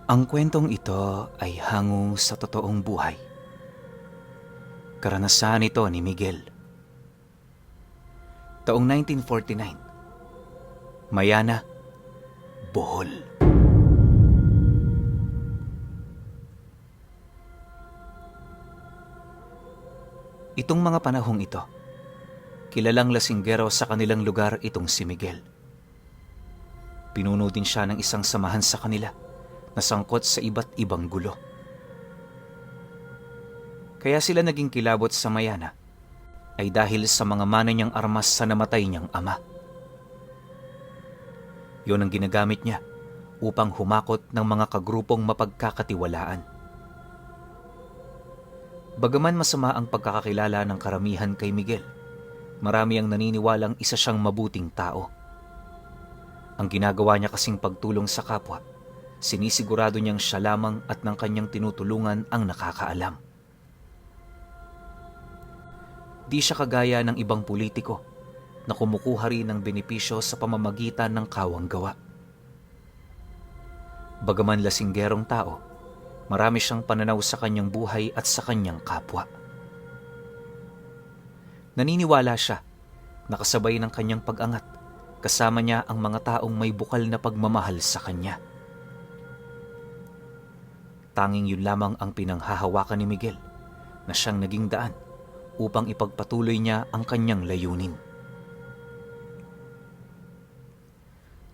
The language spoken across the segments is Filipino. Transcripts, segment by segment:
Ang kwentong ito ay hango sa totoong buhay. Karanasan ito ni Miguel. Taong 1949, Mayana, Bohol. Itong mga panahong ito, kilalang lasinggero sa kanilang lugar itong si Miguel. Pinuno din siya ng isang samahan sa kanila na sangkot sa iba't ibang gulo. Kaya sila naging kilabot sa Mayana ay dahil sa mga mana niyang armas sa namatay niyang ama. Yon ang ginagamit niya upang humakot ng mga kagrupong mapagkakatiwalaan. Bagaman masama ang pagkakakilala ng karamihan kay Miguel, marami ang naniniwalang isa siyang mabuting tao. Ang ginagawa niya kasing pagtulong sa kapwa, sinisigurado niyang siya lamang at ng kanyang tinutulungan ang nakakaalam. Di siya kagaya ng ibang politiko na kumukuha rin ng benepisyo sa pamamagitan ng kawang gawa. Bagaman lasinggerong tao, marami siyang pananaw sa kanyang buhay at sa kanyang kapwa. Naniniwala siya na kasabay ng kanyang pag-angat, kasama niya ang mga taong may bukal na pagmamahal sa kanya. Tanging yun lamang ang pinanghahawakan ni Miguel na siyang naging daan upang ipagpatuloy niya ang kanyang layunin.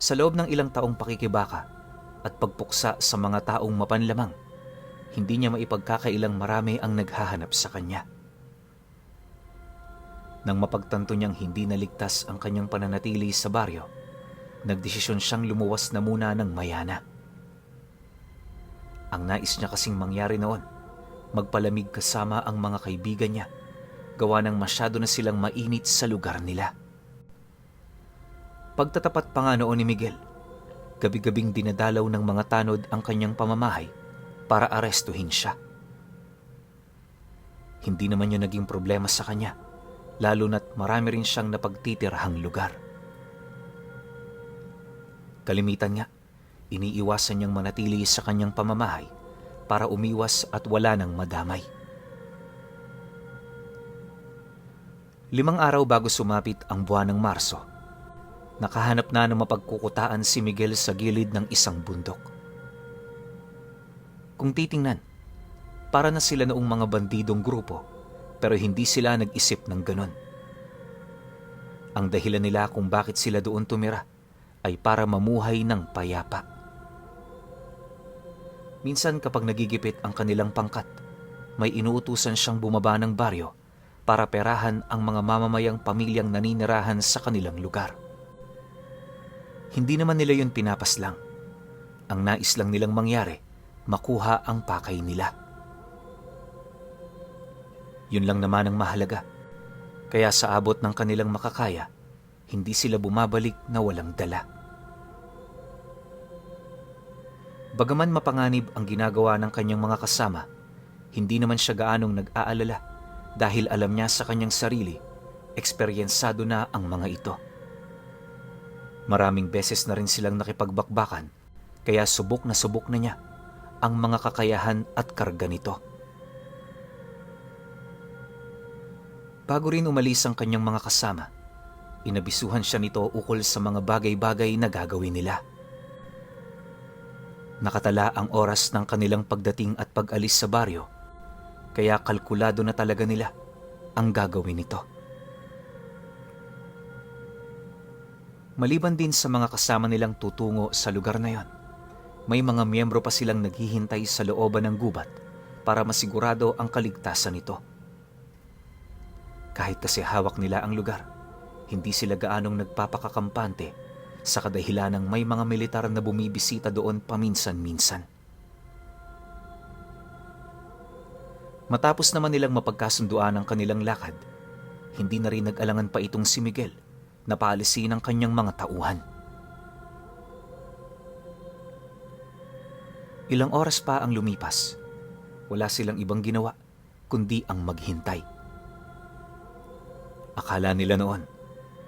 Sa loob ng ilang taong pakikibaka at pagpuksa sa mga taong mapanlamang, hindi niya maipagkakailang marami ang naghahanap sa kanya. Nang mapagtanto niyang hindi naligtas ang kanyang pananatili sa baryo, nagdesisyon siyang lumuwas na muna ng Mayana. Ang nais niya kasing mangyari noon, magpalamig kasama ang mga kaibigan niya, gawa ng masyado na silang mainit sa lugar nila. Pagtatapat pa nga noon ni Miguel, gabi-gabing dinadalaw ng mga tanod ang kanyang pamamahay para arestuhin siya. Hindi naman yun naging problema sa kanya, lalo na't marami rin siyang napagtitirhang lugar. Kalimitan nga, iniiwasan niyang manatili sa kanyang pamamahay para umiwas at wala nang madamay. 5 araw bago sumapit ang buwan ng Marso, nakahanap na ng mapagkukutaan si Miguel sa gilid ng isang bundok. Kung titingnan, para na sila noong mga bandidong grupo, pero hindi sila nag-isip ng ganon. Ang dahilan nila kung bakit sila doon tumira ay para mamuhay ng payapa. Minsan kapag nagigipit ang kanilang pangkat, may inuutusan siyang bumaba ng baryo para perahan ang mga mamamayang pamilyang naninirahan sa kanilang lugar. Hindi naman nila yun pinapaslang. Ang nais lang nilang mangyari, makuha ang pakay nila. Yun lang naman ang mahalaga. Kaya sa abot ng kanilang makakaya, hindi sila bumabalik na walang dala. Bagaman mapanganib ang ginagawa ng kanyang mga kasama, hindi naman siya gaanong nag-aalala dahil alam niya sa kanyang sarili, eksperyensado na ang mga ito. Maraming beses na rin silang nakipagbakbakan, kaya subok na niya ang mga kakayahan at karga nito. Bago rin umalis ang kanyang mga kasama, inabisuhan siya nito ukol sa mga bagay-bagay na gagawin nila. Nakatala ang oras ng kanilang pagdating at pag-alis sa baryo, kaya kalkulado na talaga nila ang gagawin nito. Maliban din sa mga kasama nilang tutungo sa lugar na yon, may mga miyembro pa silang naghihintay sa looban ng gubat para masigurado ang kaligtasan nito. Kahit kasi hawak nila ang lugar, hindi sila gaanong nagpapakakampante sa kadahilan ng may mga militar na bumibisita doon paminsan-minsan. Matapos naman nilang mapagkasunduan ang kanilang lakad, hindi na rin nag-alangan pa itong si Miguel na paalisin ang kanyang mga tauhan. Ilang oras pa ang lumipas, wala silang ibang ginawa kundi ang maghintay. Akala nila noon,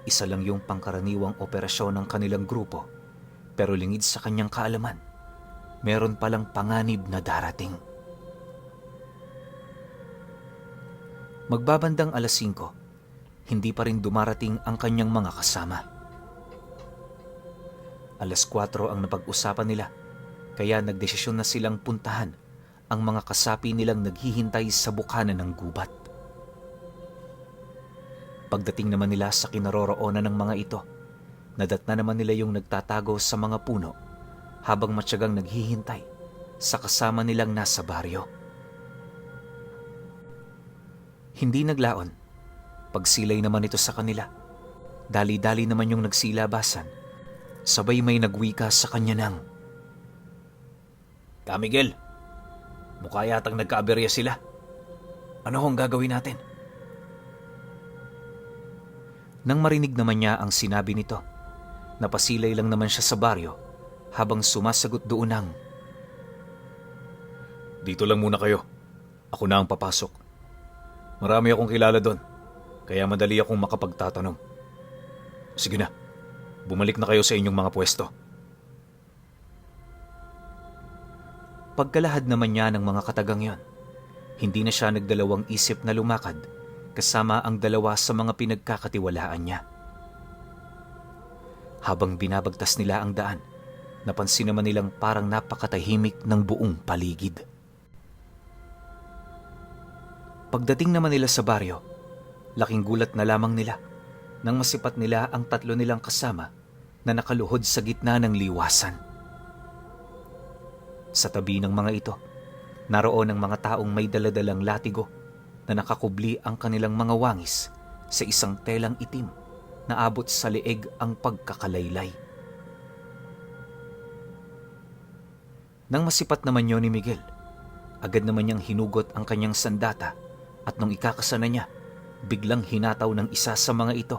isa lang yung pangkaraniwang operasyon ng kanilang grupo, pero lingid sa kanyang kaalaman, meron palang panganib na darating. Magbabandang 5:00, hindi pa rin dumarating ang kanyang mga kasama. 4:00 ang napag-usapan nila, kaya nagdesisyon na silang puntahan ang mga kasapi nilang naghihintay sa bukana ng gubat. Pagdating naman nila sa kinaroroonan ng mga ito, nadatna naman nila yung nagtatago sa mga puno habang matyagang naghihintay sa kasama nilang nasa baryo. Hindi naglaon. Pagsilay naman ito sa kanila, dali-dali naman yung nagsilabasan. Sabay may nagwika sa kanya ng, Miguel, mukha yatang nagkaaberya sila. Ano hong gagawin natin? Nang marinig naman niya ang sinabi nito, napasilay lang naman siya sa baryo habang sumasagot doon ng, Dito lang muna kayo. Ako na ang papasok. Marami akong kilala doon, kaya madali akong makapagtatanong. Sige na, bumalik na kayo sa inyong mga pwesto. Pagkalahad naman niya ng mga katagang yon, hindi na siya nagdalawang isip na lumakad kasama ang dalawa sa mga pinagkakatiwalaan niya. Habang binabagtas nila ang daan, napansin naman nilang parang napakatahimik ng buong paligid. Pagdating naman nila sa baryo, laking gulat na lamang nila nang masipat nila ang 3 nilang kasama na nakaluhod sa gitna ng liwasan. Sa tabi ng mga ito, naroon ang mga taong may daladalang latigo na nakakubli ang kanilang mga wangis sa isang telang itim na abot sa leeg ang pagkakalaylay. Nang masipat naman yun ni Miguel, agad naman niyang hinugot ang kanyang sandata at nung ikakasana niya, biglang hinataw ng isa sa mga ito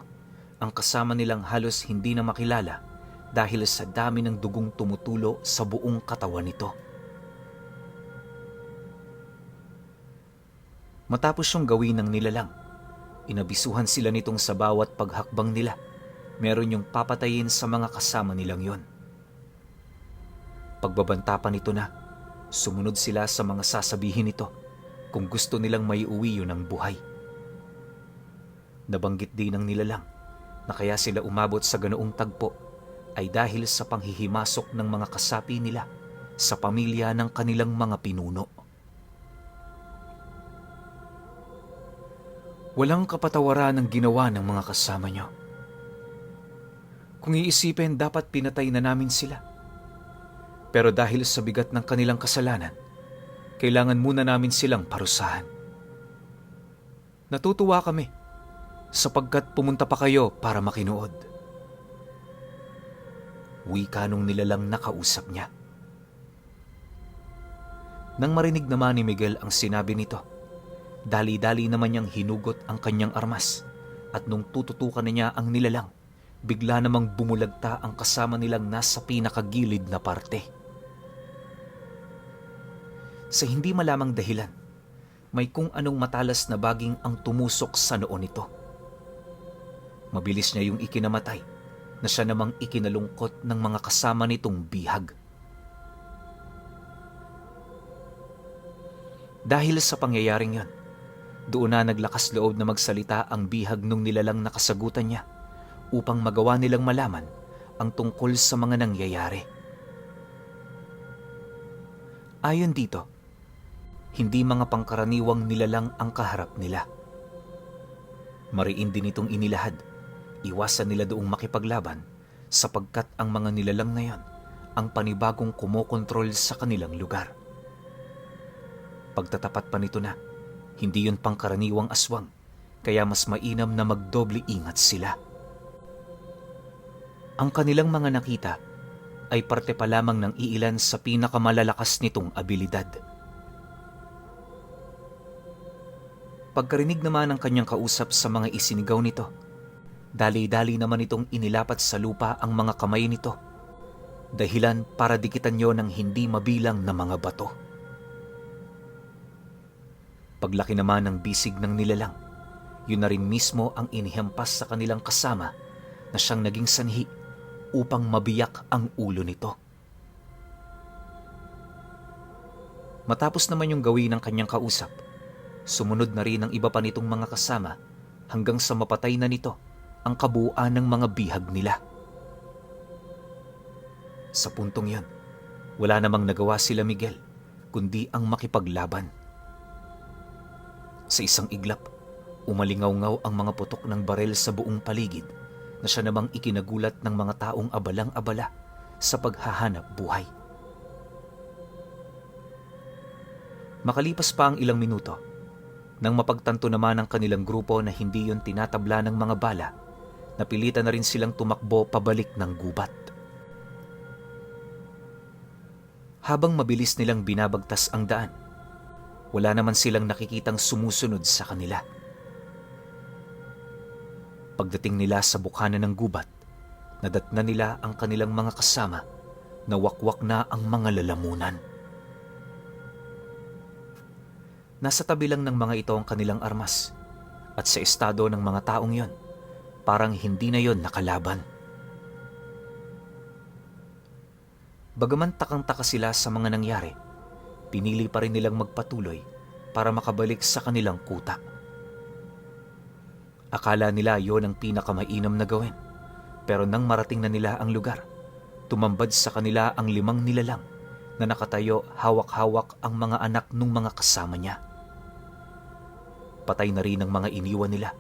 ang kasama nilang halos hindi na makilala dahil sa dami ng dugong tumutulo sa buong katawan nito. Matapos yung gawin ng nilalang, inabisuhan sila nitong sa bawat paghakbang nila, meron yung papatayin sa mga kasama nilang yon. Pagbabanta pa nito na, sumunod sila sa mga sasabihin nito kung gusto nilang maiuwi yun ng buhay. Nabanggit din ng nilalang na kaya sila umabot sa ganoong tagpo ay dahil sa panghihimasok ng mga kasapi nila sa pamilya ng kanilang mga pinuno. Walang kapatawaran ang ginawa ng mga kasama nyo. Kung iisipin, dapat pinatay na namin sila. Pero dahil sa bigat ng kanilang kasalanan, kailangan muna namin silang parusahan. Natutuwa kami sapagkat pumunta pa kayo para makinuod. Wika nung nilalang nakausap niya. Nang marinig naman ni Miguel ang sinabi nito, dali-dali naman niyang hinugot ang kanyang armas at nung tututukan na niya ang nilalang, bigla namang bumulagta ang kasama nilang nasa pinakagilid na parte. Sa hindi malamang dahilan, may kung anong matalas na baging ang tumusok sa noo nito. Mabilis niya yung ikinamatay na siya namang ikinalungkot ng mga kasama nitong bihag. Dahil sa pangyayaring yon, doon na naglakas loob na magsalita ang bihag nung nilalang nakasagutan niya upang magawa nilang malaman ang tungkol sa mga nangyayari. Ayon dito, hindi mga pangkaraniwang nilalang ang kaharap nila. Mariin din itong inilahad, iwasan nila doong makipaglaban sapagkat ang mga nilalang na yon ang panibagong kumokontrol sa kanilang lugar. Pagtatapat pa nito na, hindi yun pangkaraniwang aswang, kaya mas mainam na magdoble ingat sila. Ang kanilang mga nakita ay parte pa lamang ng iilan sa pinakamalalakas nitong abilidad. Pagkarinig naman ng kanyang kausap sa mga isinigaw nito, dali-dali naman itong inilapat sa lupa ang mga kamay nito, dahilan para dikitan yon ng hindi mabilang na mga bato. Paglaki naman ng bisig ng nilalang, yun na rin mismo ang inihampas sa kanilang kasama na siyang naging sanhi upang mabiyak ang ulo nito. Matapos naman yung gawin ng kanyang kausap, sumunod na rin ang iba pa nitong mga kasama hanggang sa mapatay na nito ang kabuuan ng mga bihag nila. Sa puntong yon, wala namang nagawa sila Miguel kundi ang makipaglaban. Sa isang iglap, umalingaw-ngaw ang mga putok ng barel sa buong paligid na siya namang ikinagulat ng mga taong abalang-abala sa paghahanap buhay. Makalipas pa ang ilang minuto, nang mapagtanto naman ng kanilang grupo na hindi yon tinatabla ng mga bala, napilitan na rin silang tumakbo pabalik ng gubat. Habang mabilis nilang binabagtas ang daan, wala naman silang nakikitang sumusunod sa kanila. Pagdating nila sa bukana ng gubat, nadatna nila ang kanilang mga kasama na wakwak na ang mga lalamunan. Nasa tabi lang ng mga ito ang kanilang armas at sa estado ng mga taong yon, parang hindi na yon nakalaban. Bagaman takang-taka sila sa mga nangyari, pinili pa rin nilang magpatuloy para makabalik sa kanilang kuta. Akala nila yon ang pinakamainam na gawin, pero nang marating na nila ang lugar, tumambad sa kanila ang 5 nilalang na nakatayo hawak-hawak ang mga anak ng mga kasama niya. Patay na rin ang mga iniwan nila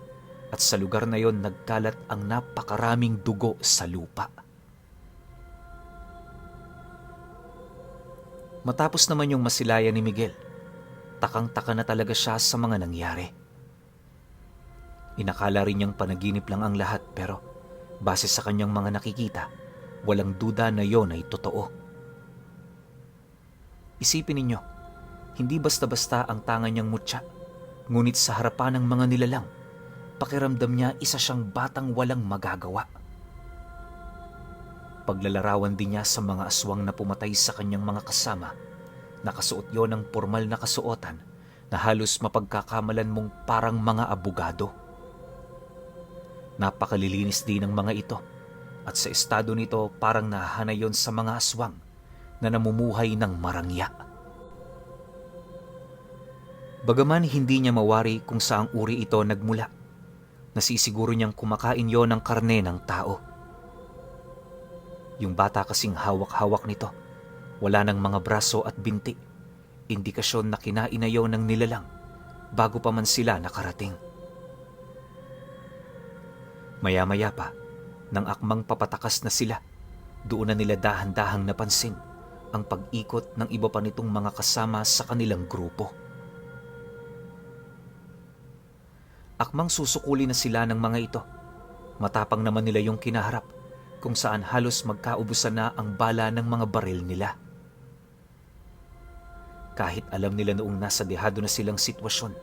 at sa lugar na yon nagkalat ang napakaraming dugo sa lupa. Matapos naman yung masilayan ni Miguel, takang-taka na talaga siya sa mga nangyari. Inakala rin niyang panaginip lang ang lahat pero base sa kanyang mga nakikita, walang duda na yon ay totoo. Isipin ninyo, hindi basta-basta ang tanga niyang mutya, ngunit sa harapan ng mga nilalang, pakiramdam niya isa siyang batang walang magagawa. Paglalarawan din niya sa mga aswang na pumatay sa kanyang mga kasama, nakasuot yon ng pormal na kasuotan na halos mapagkakamalan mong parang mga abogado. Napakalilinis din ng mga ito at sa estado nito parang nahahanay yon sa mga aswang na namumuhay ng marangya. Bagaman hindi niya mawari kung saang uri ito nagmula, nasisiguro niyang kumakain yon ng karne ng tao. Yung bata kasing hawak-hawak nito, wala ng mga braso at binti, indikasyon na kinain na yon ng nilalang bago pa man sila nakarating. Maya-maya pa, nang akmang papatakas na sila, doon na nila dahan-dahang napansin ang pag-ikot ng iba pa nitong mga kasama sa kanilang grupo. Akmang susukuli na sila ng mga ito, matapang naman nila yung kinaharap kung saan halos magkaubusan na ang bala ng mga baril nila. Kahit alam nila noong nasa dehado na silang sitwasyon,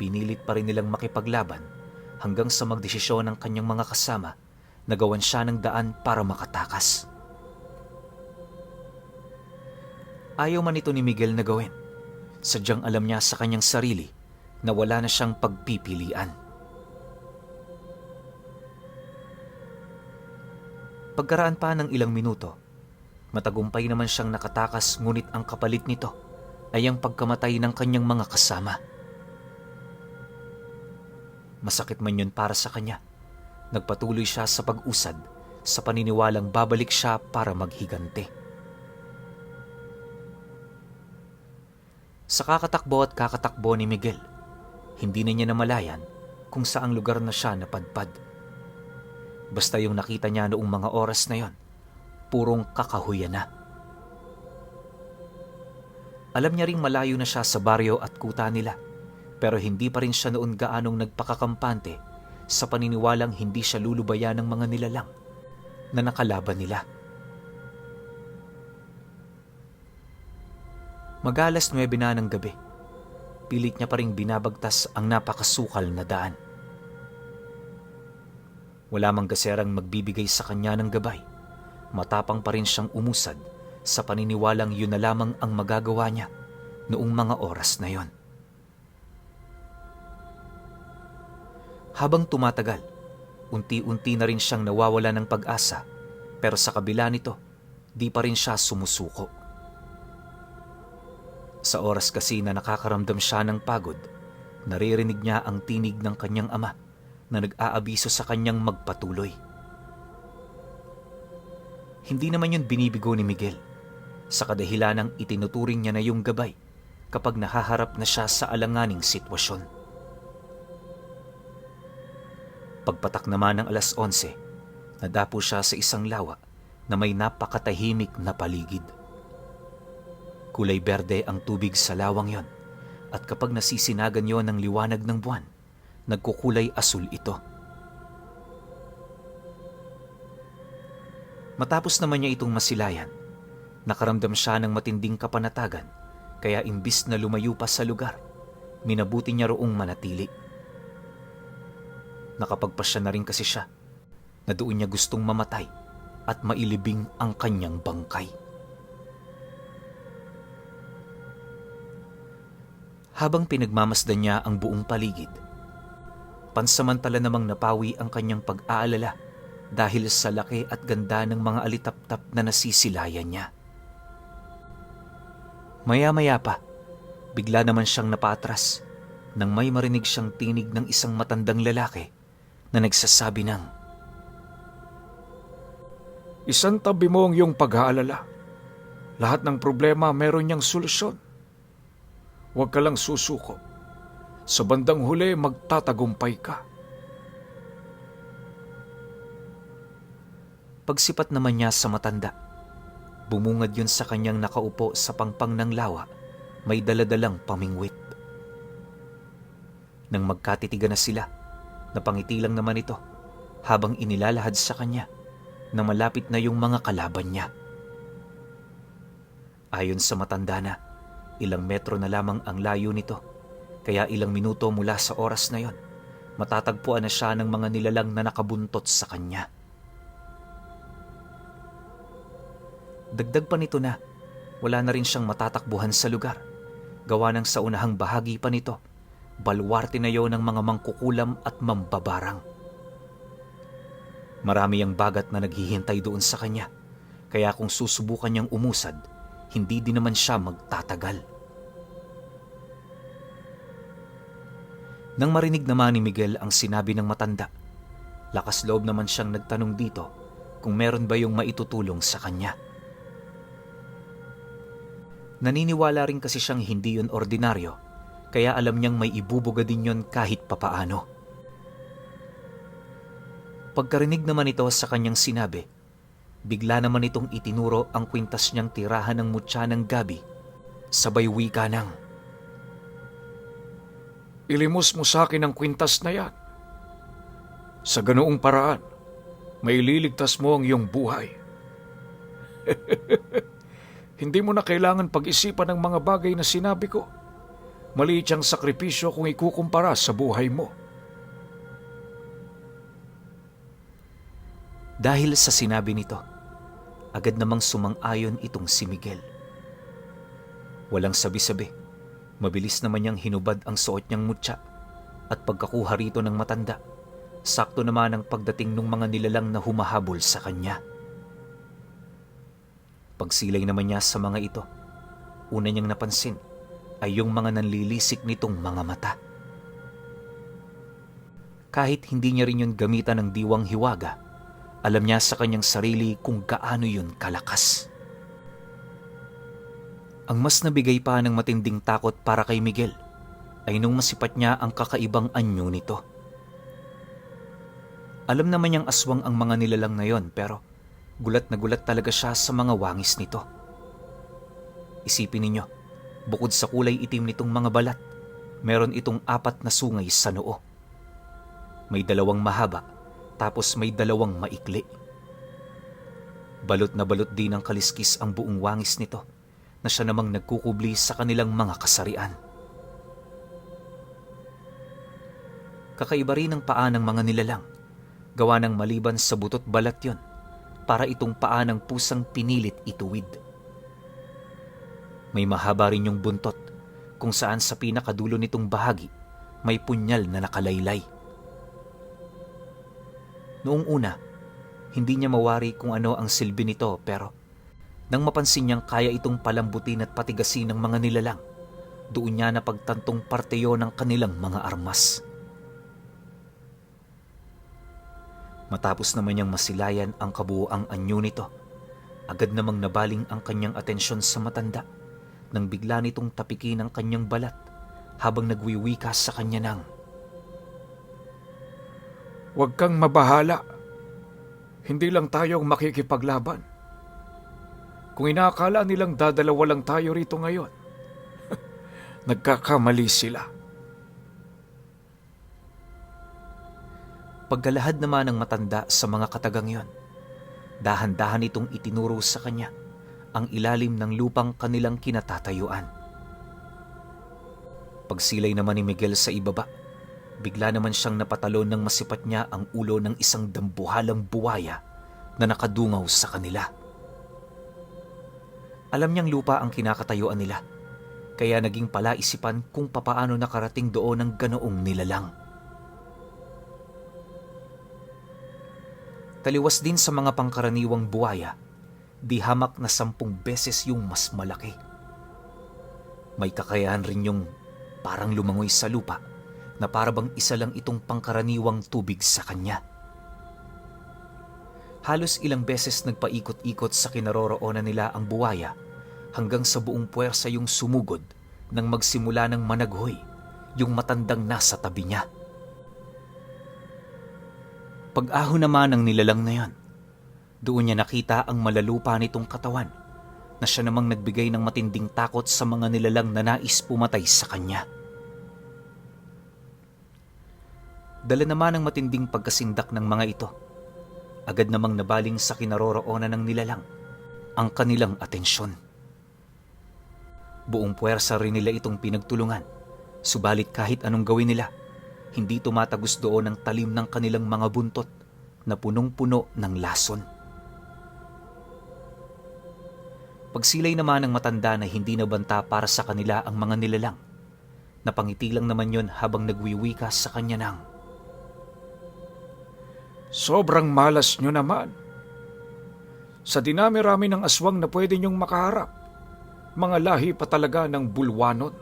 pinilit pa rin nilang makipaglaban hanggang sa magdesisyon ng kanyang mga kasama na gawan siya ng daan para makatakas. Ayaw man ito ni Miguel na gawin, sadyang alam niya sa kanyang sarili na wala na siyang pagpipilian. Pagkaraan pa ng ilang minuto, matagumpay naman siyang nakatakas ngunit ang kapalit nito ay ang pagkamatay ng kanyang mga kasama. Masakit man yun para sa kanya, nagpatuloy siya sa pag-usad sa paniniwalang babalik siya para maghigante. Sa kakatakbo at kakatakbo ni Miguel, hindi na niya namalayan kung saang lugar na siya napadpad. Basta yung nakita niya noong mga oras na yon, purong kakahuyan na. Alam niya ring malayo na siya sa baryo at kuta nila, pero hindi pa rin siya noon gaanong nagpakakampante sa paniniwalang hindi siya lulubayan ng mga nilalang na nakalaban nila. Mag-alas 9 na ng gabi, pilit niya pa ring binabagtas ang napakasukal na daan. Wala mang gaserang magbibigay sa kanya ng gabay, matapang pa rin siyang umusad sa paniniwalang yun na lamang ang magagawa niya noong mga oras na yon. Habang tumatagal, unti-unti na rin siyang nawawala ng pag-asa, pero sa kabila nito, di pa rin siya sumusuko. Sa oras kasi na nakakaramdam siya ng pagod, naririnig niya ang tinig ng kanyang ama na nag-aabiso sa kanyang magpatuloy. Hindi naman yun binibigo ni Miguel, sa kadahilanang itinuturing niya na yung gabay kapag nahaharap na siya sa alanganing sitwasyon. Pagpatak naman ng 11:00, nadapo siya sa isang lawa na may napakatahimik na paligid. Kulay berde ang tubig sa lawang yon, at kapag nasisinagan yon ng liwanag ng buwan, nagkukulay asul ito. Matapos naman niya itong masilayan, nakaramdam siya ng matinding kapanatagan, kaya imbis na lumayo pa sa lugar, minabuti niya roong manatili. Nakapagpasya na rin kasi siya na doon niya gustong mamatay at mailibing ang kanyang bangkay. Habang pinagmamasdan niya ang buong paligid, pansamantala namang napawi ang kanyang pag-aalala dahil sa laki at ganda ng mga alitaptap na nasisilayan niya. Maya-maya pa, bigla naman siyang napaatras nang may marinig siyang tinig ng isang matandang lalaki na nagsasabi ng, "Isang tabi mo ang iyong pag-aalala. Lahat ng problema meron niyang solusyon. Huwag ka lang susuko. Sa bandang huli, magtatagumpay ka." Pagsipat naman niya sa matanda, bumungad yun sa kanyang nakaupo sa pangpang ng lawa, may daladalang pamingwit. Nang magkatitigan na sila, napangiti lang naman ito habang inilalahad sa kanya na malapit na yung mga kalaban niya. Ayon sa matanda na, ilang metro na lamang ang layo nito, kaya ilang minuto mula sa oras na yon, matatagpuan na siya ng mga nilalang na nakabuntot sa kanya. Dagdag pa nito na wala na rin siyang matatakbuhan sa lugar, gawa ng sa unahang bahagi pa nito, balwarte na yon ng mga mangkukulam at mambabarang. Marami ang bagat na naghihintay doon sa kanya, kaya kung susubukan niyang umusad, hindi din naman siya magtatagal. Nang marinig naman ni Miguel ang sinabi ng matanda, lakas loob naman siyang nagtanong dito kung meron ba yung maitutulong sa kanya. Naniniwala rin kasi siyang hindi yun ordinaryo, kaya alam niyang may ibubuga din yun kahit papaano. Pagkarinig naman ito sa kanyang sinabi, bigla naman itong itinuro ang kwintas niyang tirahan ng mutya ng gabi, sabay wika ng, "Ilimos mo sa akin ang kwintas na yan. Sa ganoong paraan, may liligtas mo ang iyong buhay." Hindi mo na kailangan pag-isipan ng mga bagay na sinabi ko. Maliit siyang sakripisyo kung ikukumpara sa buhay mo. Dahil sa sinabi nito, agad namang sumang-ayon itong si Miguel. Walang sabi-sabi, mabilis naman niyang hinubad ang suot niyang mutya, at pagkakuha rito ng matanda, sakto naman ang pagdating ng mga nilalang na humahabol sa kanya. Pagsilay naman niya sa mga ito, una niyang napansin ay yung mga nanlilisik nitong mga mata. Kahit hindi niya rin yun gamitan ng diwang hiwaga, alam niya sa kanyang sarili kung gaano yun kalakas. Ang mas nabigay pa ng matinding takot para kay Miguel ay nung masipat niya ang kakaibang anyo nito. Alam naman niyang aswang ang mga nilalang na yon, pero gulat na gulat talaga siya sa mga wangis nito. Isipin ninyo, bukod sa kulay itim nitong mga balat, meron itong 4 na sungay sa noo. May 2 mahaba, tapos may 2 maikli. Balot na balot din ng kaliskis ang buong wangis nito, na siya namang nagkukubli sa kanilang mga kasarian. Kakaiba rin ang paa ng mga nilalang, gawa ng maliban sa butot balat yon, para itong paa ng pusang pinilit ituwid. May mahaba rin yung buntot, kung saan sa pinakadulo nitong bahagi may punyal na nakalaylay. Noong una, hindi niya mawari kung ano ang silbi nito, pero nang mapansin niyang kaya itong palambutin at patigasin ng mga nilalang, Doon niya napagtantong parte yon ng kanilang mga armas. Matapos naman niyang masilayan ang kabuoang anyo nito, agad namang nabaling ang kanyang atensyon sa matanda nang bigla nitong tapikin ang kanyang balat habang nagwiwika sa kanya ng, "Huwag kang mabahala. Hindi lang tayo makikipaglaban. Kung inaakala nilang dadalawa lang tayo rito ngayon, nagkakamali sila." Pagkalahad naman ng matanda sa mga katagang yon, dahan-dahan itong itinuro sa kanya ang ilalim ng lupang kanilang kinatatayuan. Pagsilay naman ni Miguel sa ibaba, bigla naman siyang napatalon nang masipat niya ang ulo ng isang dambuhalang buwaya na nakadungaw sa kanila. Alam niyang lupa ang kinakatayuan nila, kaya naging palaisipan kung papaano nakarating doon ang ganoong nilalang. Taliwas din sa mga pangkaraniwang buwaya, di hamak na 10 beses yung mas malaki. May kakayahan rin yung parang lumangoy sa lupa na parabang isa lang itong pangkaraniwang tubig sa kanya. Halos ilang beses nagpaikot-ikot sa kinaroroonan nila ang buwaya hanggang sa buong puwersa yung sumugod nang magsimula ng managhoy yung matandang nasa tabi niya. Pag-ahon naman ng nilalang na yon, doon niya nakita ang malalupa nitong katawan na siya namang nagbigay ng matinding takot sa mga nilalang na nais pumatay sa kanya. Dala naman ng matinding pagkasindak ng mga ito, agad namang nabaling sa kinaroroonan ng nilalang ang kanilang atensyon. Buong puwersa rin nila itong pinagtulungan, subalit kahit anong gawin nila, hindi tumatagos doon ang talim ng kanilang mga buntot na punong-puno ng lason. Pagsilay naman ng matanda na hindi nabanta para sa kanila ang mga nilalang, napangiti lang naman yon habang nagwiwika sa kanya ng, "Sobrang malas nyo naman. Sa dinami-rami ng aswang na pwede nyong makaharap, mga lahi pa talaga ng bulwanon."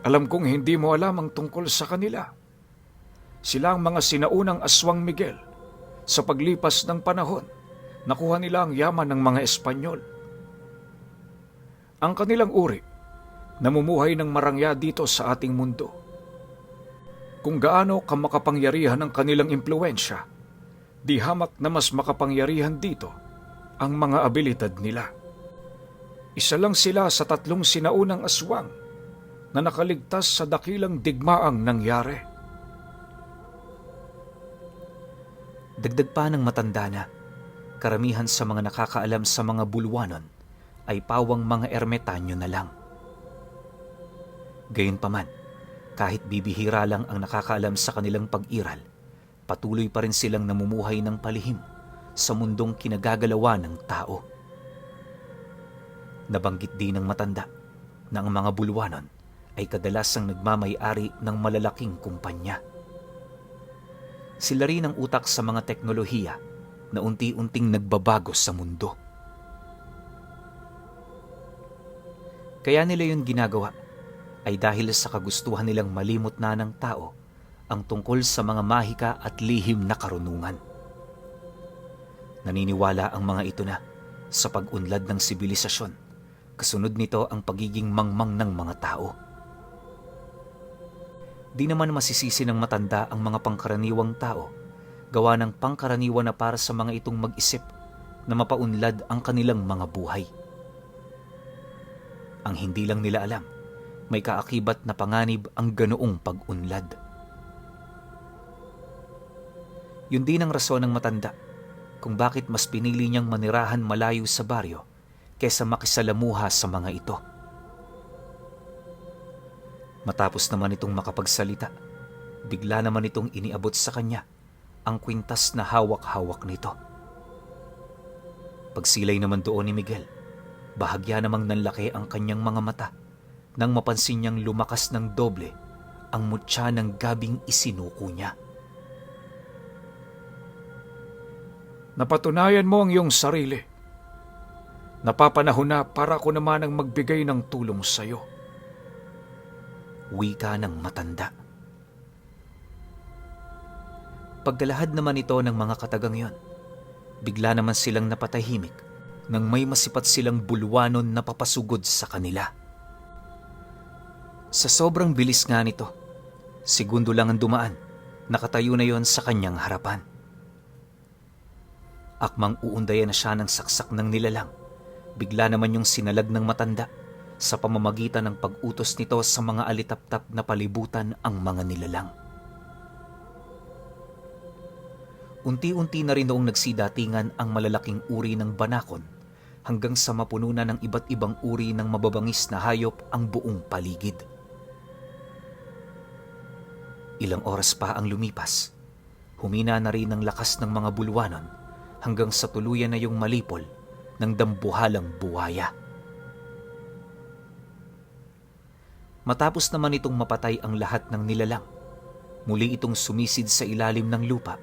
Alam kong hindi mo alam ang tungkol sa kanila. Sila ang mga sinaunang aswang Miguel. Sa paglipas ng panahon, nakuha nila ang yaman ng mga Espanyol. Ang kanilang uri, namumuhay ng marangya dito sa ating mundo. Kung gaano kamakapangyarihan ang kanilang impluensya, di hamak na mas makapangyarihan dito ang mga abilidad nila. Isa lang sila sa 3 sinaunang aswang na nakaligtas sa dakilang digmaang nangyari. Dagdag pa ng matanda na, karamihan sa mga nakakaalam sa mga bulwanon ay pawang mga ermetanyo na lang. Gayunpaman, kahit bibihira lang ang nakakaalam sa kanilang pag-iral, patuloy pa rin silang namumuhay ng palihim sa mundong kinagagalawan ng tao. Nabanggit din ng matanda na ang mga bulwanon ay kadalasang nagmamay-ari ng malalaking kumpanya. Sila rin ang utak sa mga teknolohiya na unti-unting nagbabago sa mundo. Kaya nila yun ginagawa ay dahil sa kagustuhan nilang malimot na ng tao ang tungkol sa mga mahika at lihim na karunungan. Naniniwala ang mga ito na sa pag-unlad ng sibilisasyon, kasunod nito ang pagiging mangmang ng mga tao. Di naman masisisi ng matanda ang mga pangkaraniwang tao, gawa ng pangkaraniwan na para sa mga itong mag-isip na mapaunlad ang kanilang mga buhay. Ang hindi lang nila alam, may kaakibat na panganib ang ganoong pag-unlad. Yun din ang rason ng matanda kung bakit mas pinili niyang manirahan malayo sa baryo kaysa makisalamuha sa mga ito. Matapos naman itong makapagsalita, bigla naman itong iniabot sa kanya ang kwintas na hawak-hawak nito. Pagsilay naman doon ni Miguel, bahagya namang nanlaki ang kanyang mga mata nang mapansin niyang lumakas ng doble ang mutya ng gabing isinuko niya. Napatunayan mo ang iyong sarili. Napapanahon na para ako naman ang magbigay ng tulong sa'yo. Wika ng matanda. Pagkalahad naman ito ng mga katagang yon, bigla naman silang napatahimik nang may masipat silang bulwanon na papasugod sa kanila. Sa sobrang bilis nga nito, segundo lang ang dumaan, nakatayo na yon sa kanyang harapan. Akmang uundayan na siya ng saksak ng nilalang, bigla naman yung sinalag ng matanda sa pamamagitan ng pag-utos nito sa mga alitaptap na palibutan ang mga nilalang. Unti-unti na rin noong nagsidatingan ang malalaking uri ng banakon hanggang sa mapuno na ng iba't ibang uri ng mababangis na hayop ang buong paligid. Ilang oras pa ang lumipas, humina na rin ang lakas ng mga bulwanon hanggang sa tuluyan na yung malipol ng dambuhalang buwaya. Matapos naman itong mapatay ang lahat ng nilalang, muli itong sumisid sa ilalim ng lupa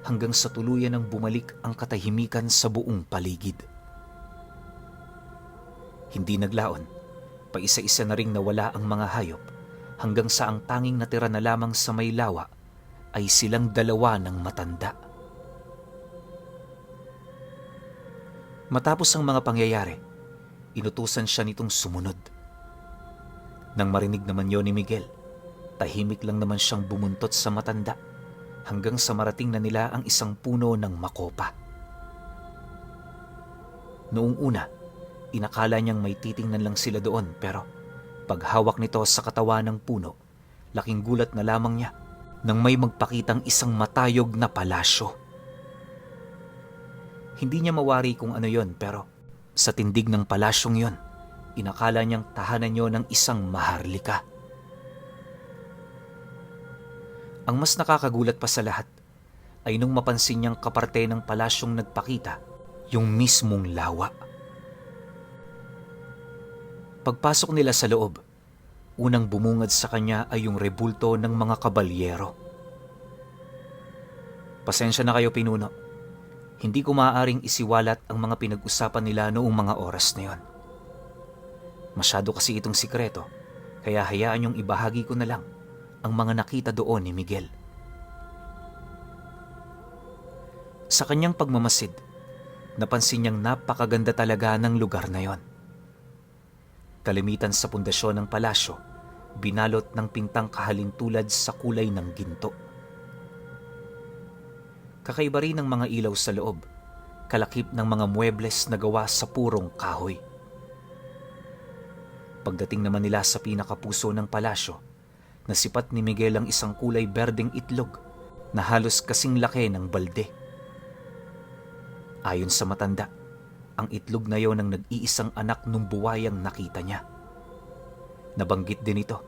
hanggang sa tuluyan ng bumalik ang katahimikan sa buong paligid. Hindi naglaon, paisa-isa na ring nawala ang mga hayop hanggang sa ang tanging natira na lamang sa may lawa ay silang dalawa ng matanda. Matapos ang mga pangyayari, inutusan siya nitong sumunod. Nang marinig naman yon ni Miguel, tahimik lang naman siyang bumuntot sa matanda hanggang sa marating na nila ang isang puno ng makopa. Noong una, inakala niyang may titingnan lang sila doon pero paghawak nito sa katawan ng puno, laking gulat na lamang niya nang may magpakitang isang matayog na palasyo. Hindi niya mawari kung ano yon pero sa tindig ng palasyong yon, inakala niyang tahanan niyo ng isang maharlika. Ang mas nakakagulat pa sa lahat ay nung mapansin niyang kaparte ng palasyong nagpakita yung mismong lawa. Pagpasok nila sa loob, unang bumungad sa kanya ay yung rebulto ng mga kabalyero. Pasensya na kayo, pinuno. Hindi ko maaaring isiwalat ang mga pinag-usapan nila noong mga oras na yon. Masyado kasi itong sikreto, kaya hayaan yung ibahagi ko na lang ang mga nakita doon ni Miguel. Sa kanyang pagmamasid, napansin niyang napakaganda talaga ng lugar na yon. Kalimitan sa pundasyon ng palasyo, binalot ng pintang kahalintulad sa kulay ng ginto. Kakaiba rin ng mga ilaw sa loob, kalakip ng mga muebles na gawa sa purong kahoy. Pagdating naman nila sa pinakapuso ng palasyo, nasipat ni Miguel ang isang kulay berdeng itlog na halos kasing laki ng balde. Ayon sa matanda, ang itlog na yon ang nag-iisang anak nung buwayang nakita niya. Nabanggit din ito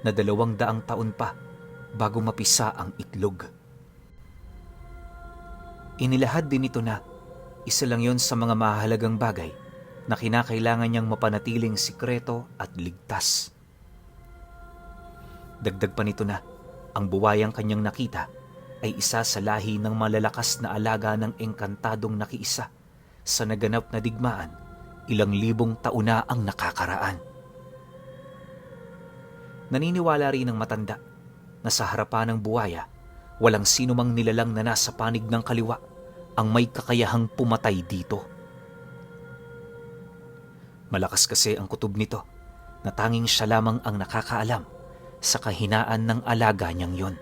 na 200 taon pa bago mapisa ang itlog. Inilahad din ito na isa lang yon sa mga mahalagang bagay na kinakailangan niyang mapanatiling sikreto at ligtas. Dagdag pa nito na ang buwayang kanyang nakita ay isa sa lahi ng malalakas na alaga ng engkantadong nakiisa sa naganap na digmaan ilang libong taon na ang nakakaraan. Naniniwala rin ng matanda na sa harapan ng buwaya, walang sino mang nilalang na nasa panig ng kaliwa ang may kakayahang pumatay dito. Malakas kasi ang kutob nito na tanging siya lamang ang nakakaalam sa kahinaan ng alaga niyang yon.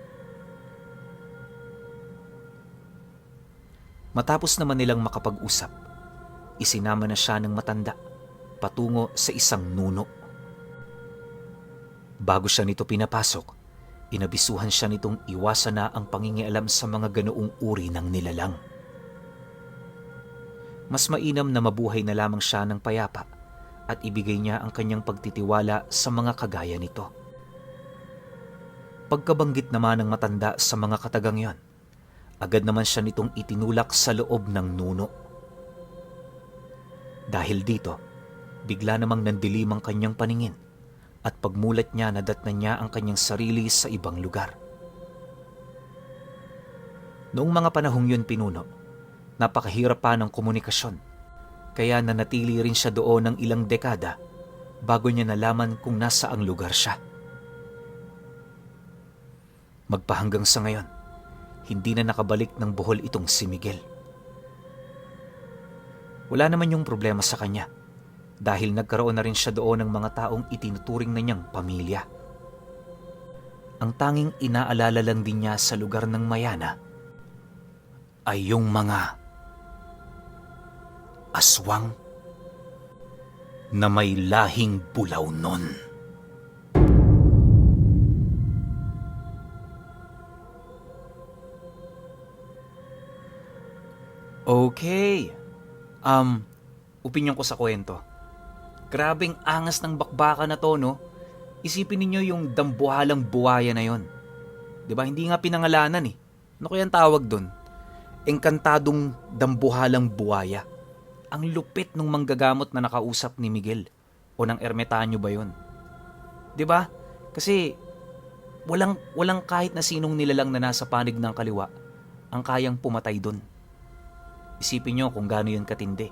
Matapos naman nilang makapag-usap, isinama na siya ng matanda patungo sa isang nuno. Bago siya nito pinapasok, inabisuhan siya nitong iwasan na ang pangingialam sa mga ganoong uri ng nilalang. Mas mainam na mabuhay na lamang siya ng payapa at ibigay niya ang kanyang pagtitiwala sa mga kagaya nito. Pagkabanggit naman ng matanda sa mga katagang yon, agad naman siya nitong itinulak sa loob ng nuno. Dahil dito, bigla namang nandilim ang kanyang paningin at pagmulat niya nadatnan niya ang kanyang sarili sa ibang lugar. Noong mga panahong yun, pinuno, napakahirap pa ng komunikasyon. Kaya nanatili rin siya doon ng ilang dekada bago niya nalaman kung nasaang lugar siya. Magpahanggang sa ngayon, hindi na nakabalik ng Bohol itong si Miguel. Wala naman yung problema sa kanya dahil nagkaroon na rin siya doon ng mga taong itinuturing na niyang pamilya. Ang tanging inaalala lang din niya sa lugar ng Mayana ay yung mga aswang na may lahing Bulaunon. Okay. Opinyon ko sa kwento. Grabing angas ng bakbaka na to, no? Isipin ninyo yung dambuhalang buwaya na yon. 'Di ba? Hindi nga pinangalanan eh. Ano kaya ang tawag doon? Engkantadong dambuhalang buwaya. Ang lupit ng manggagamot na nakausap ni Miguel o ng ermitanyo ba yon? 'Di ba? Kasi walang kahit na sinong nilalang na nasa panig ng kaliwa ang kayang pumatay doon. Isipin nyo kung gaano yun katindi.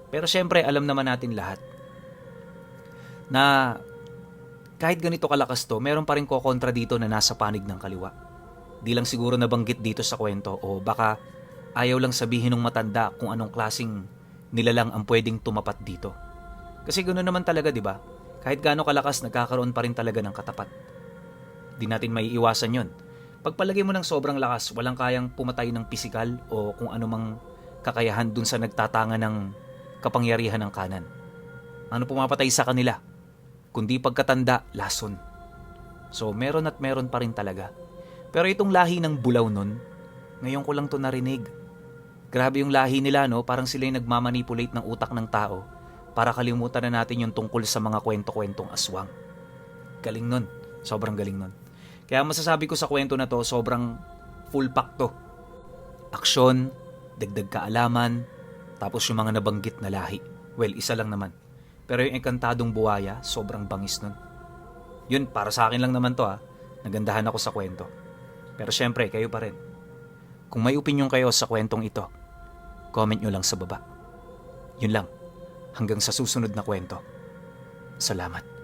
Pero syempre, alam naman natin lahat na kahit ganito kalakas to, meron pa rin kokontra dito na nasa panig ng kaliwa. Di lang siguro nabanggit dito sa kwento o baka ayaw lang sabihin ng matanda kung anong klaseng nilalang ang pwedeng tumapat dito. Kasi ganoon naman talaga, di ba? Kahit gaano kalakas, nagkakaroon pa rin talaga ng katapat. Di natin may iwasan yun. Pagpalagay mo ng sobrang lakas, walang kayang pumatay ng pisikal o kung anumang kakayahan dun sa nagtatanga ng kapangyarihan ng kanan. Ano pumapatay sa kanila? Kundi pagkatanda, lason. So meron at meron pa rin talaga. Pero itong lahi ng Bulaunon, ngayon ko lang to narinig. Grabe yung lahi nila, no? Parang sila yung nagmamanipulate ng utak ng tao para kalimutan na natin yung tungkol sa mga kwento-kwentong aswang. Galing nun. Sobrang galing nun. Kaya masasabi ko sa kwento na to, sobrang full pack to. Aksyon, dagdag kaalaman, tapos yung mga nabanggit na lahi. Well, isa lang naman. Pero yung engkantadong buwaya, sobrang bangis nun. Yun, para sa akin lang naman to ha. Nagandahan ako sa kwento. Pero syempre, kayo pa rin. Kung may opinion kayo sa kwentong ito, comment nyo lang sa baba. Yun lang. Hanggang sa susunod na kwento. Salamat.